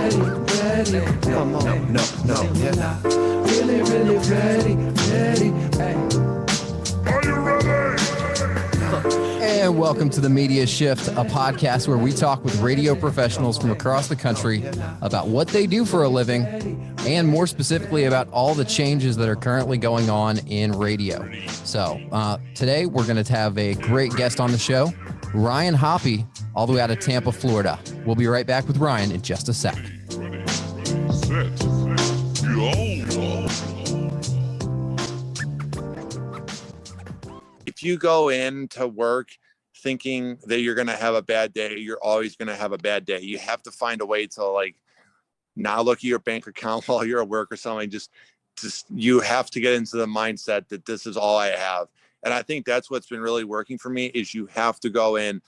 ready. Come on, no, you're not really, really ready. Hey. Are you ready? And welcome to the Media Shift, a podcast where we talk with radio professionals from across the country about what they do for a living, and more specifically about all the changes that are currently going on in radio. So today we're going to have a great guest on the show, Ryan Hoppe, all the way out of Tampa, Florida. We'll be right back with Ryan in just a sec. If you go into work thinking that you're going to have a bad day, you're always going to have a bad day. You have to find a way to not look at your bank account while you're at work or something. Just you have to get into the mindset that this is all I have. And I think that's what's been really working for me is you have to go in,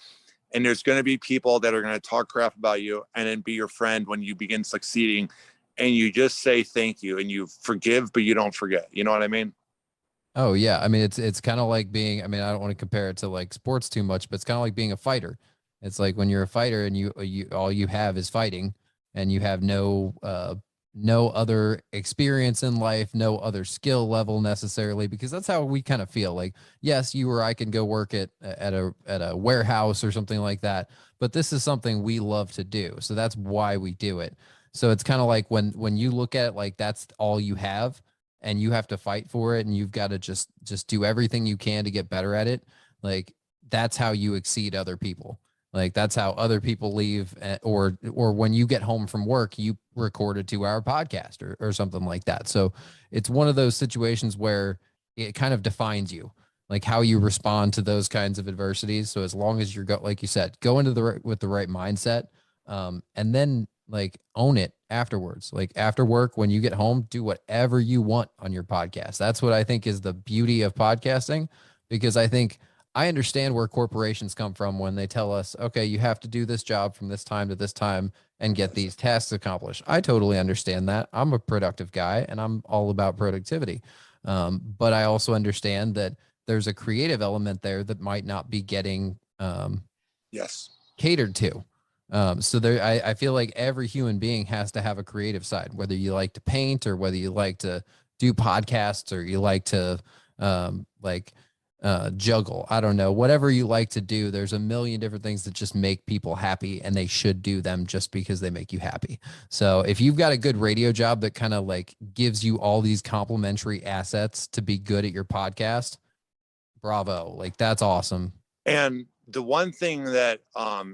and there's going to be people that are going to talk crap about you and then be your friend when you begin succeeding, and you just say thank you and you forgive, but you don't forget. You know what I mean? Oh yeah. I mean, it's kind of like being, I don't want to compare it to like sports too much, but it's kind of like being a fighter. It's like when you're a fighter and you all you have is fighting, and you have no other experience in life, no other skill level necessarily, because that's how we kind of feel. Like, yes, you or I can go work at a warehouse or something like that, but this is something we love to do. So that's why we do it. So it's kind of like when you look at it, like that's all you have, and you have to fight for it, and you've got to just do everything you can to get better at it. Like, that's how you exceed other people. Like, that's how other people leave, or when you get home from work, you record a 2-hour podcast or something like that. So it's one of those situations where it kind of defines you, like how you respond to those kinds of adversities. So as long as you're like you said, go into with the right mindset, and then like own it afterwards. Like after work, when you get home, do whatever you want on your podcast. That's what I think is the beauty of podcasting, because I understand where corporations come from when they tell us, okay, you have to do this job from this time to this time and get these tasks accomplished. I totally understand that. I'm a productive guy and I'm all about productivity. But I also understand that there's a creative element there that might not be getting catered to. So I feel like every human being has to have a creative side, whether you like to paint or whether you like to do podcasts or you like to juggle. I don't know, whatever you like to do. There's a million different things that just make people happy, and they should do them just because they make you happy. So if you've got a good radio job that kind of like gives you all these complementary assets to be good at your podcast, bravo. Like, that's awesome. And the one thing that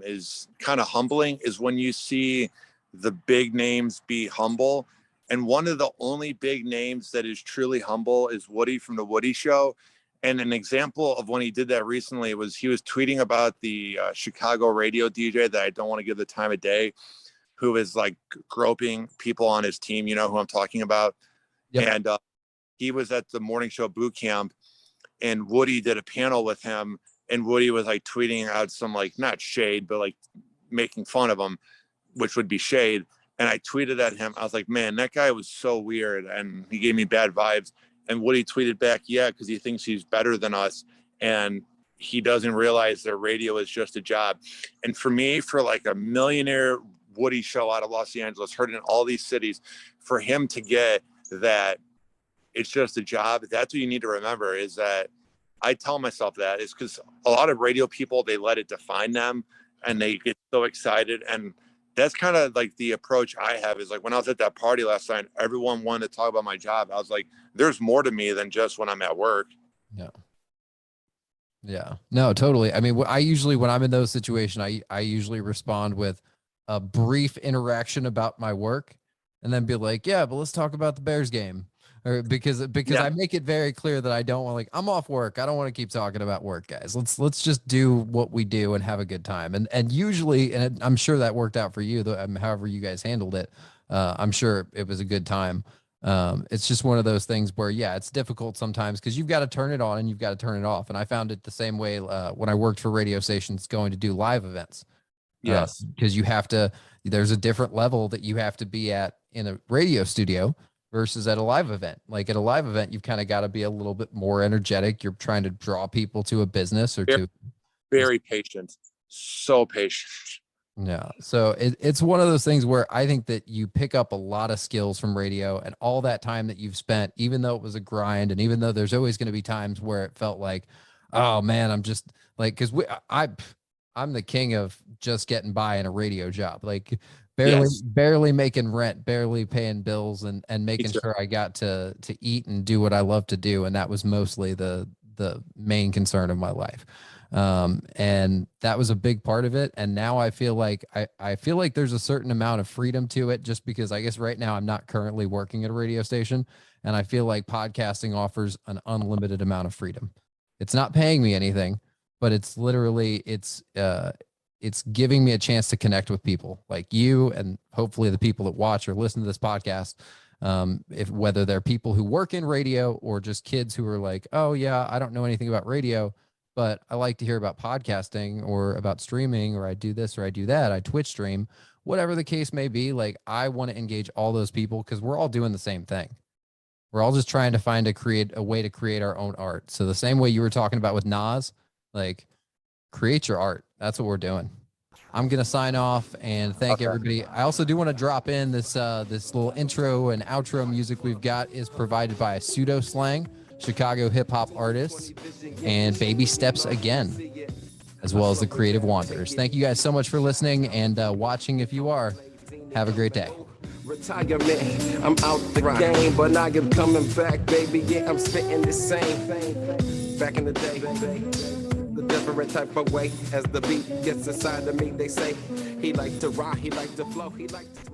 is kind of humbling is when you see the big names be humble. And one of the only big names that is truly humble is Woody from The Woody Show. And an example of when he did that recently was he was tweeting about the Chicago radio DJ that I don't want to give the time of day, who is like groping people on his team. You know who I'm talking about? Yep. And he was at the morning show boot camp, and Woody did a panel with him. And Woody was like tweeting out some like, not shade, but like making fun of him, which would be shade. And I tweeted at him. I was like, man, that guy was so weird. And he gave me bad vibes. And Woody tweeted back, yeah, because he thinks he's better than us. And he doesn't realize that radio is just a job. And for me, for like a millionaire Woody show out of Los Angeles, heard in all these cities, for him to get that it's just a job, that's what you need to remember is that I tell myself that is because a lot of radio people, they let it define them and they get so excited. And that's kind of like the approach I have is like when I was at that party last night, everyone wanted to talk about my job. I was like, there's more to me than just when I'm at work. Yeah. Yeah, no, totally. I mean, I usually, when I'm in those situations, I usually respond with a brief interaction about my work and then be like, yeah, but let's talk about the Bears game. Or because yeah. I make it very clear that I don't want, like, I'm off work. I don't want to keep talking about work, guys. Let's just do what we do and have a good time. And usually, and I'm sure that worked out for you, however you guys handled it. I'm sure it was a good time. It's just one of those things where, yeah, it's difficult sometimes because you've got to turn it on and you've got to turn it off. And I found it the same way when I worked for radio stations going to do live events. Yes. Because there's a different level that you have to be at in a radio studio versus at a live event. Like at a live event, you've kind of got to be a little bit more energetic. You're trying to draw people to a business or very patient, so patient. Yeah. So it's one of those things where I think that you pick up a lot of skills from radio, and all that time that you've spent, even though it was a grind, and even though there's always going to be times where it felt like, oh man, I'm just like, cause I'm the king of just getting by in a radio job, like barely making rent, barely paying bills, and making sure I got to eat and do what I love to do. And that was mostly the main concern of my life. And that was a big part of it. And now I feel like I feel like there's a certain amount of freedom to it, just because I guess right now I'm not currently working at a radio station, and I feel like podcasting offers an unlimited amount of freedom. It's not paying me anything, but it's literally it's giving me a chance to connect with people like you, and hopefully the people that watch or listen to this podcast. If whether they're people who work in radio or just kids who are like, oh yeah, I don't know anything about radio, but I like to hear about podcasting or about streaming, or I do this or I do that. I Twitch stream, whatever the case may be. Like, I want to engage all those people because we're all doing the same thing. We're all just trying to find a way to create our own art. So the same way you were talking about with Nas, like, create your art. That's what we're doing. I'm going to sign off and thank everybody. I also do want to drop in this little intro and outro music we've got is provided by Pseudo Slang, Chicago hip hop artists, and Baby Steps Again, as well as the Creative Wanderers. Thank you guys so much for listening and watching. If you are, have a great day. Retirement, I'm out the game, but I am coming back, baby. Yeah, I'm spitting the same thing. Back in the day, the different type of way. As the beat gets inside of me, they say he like to rock, he like to flow, he like to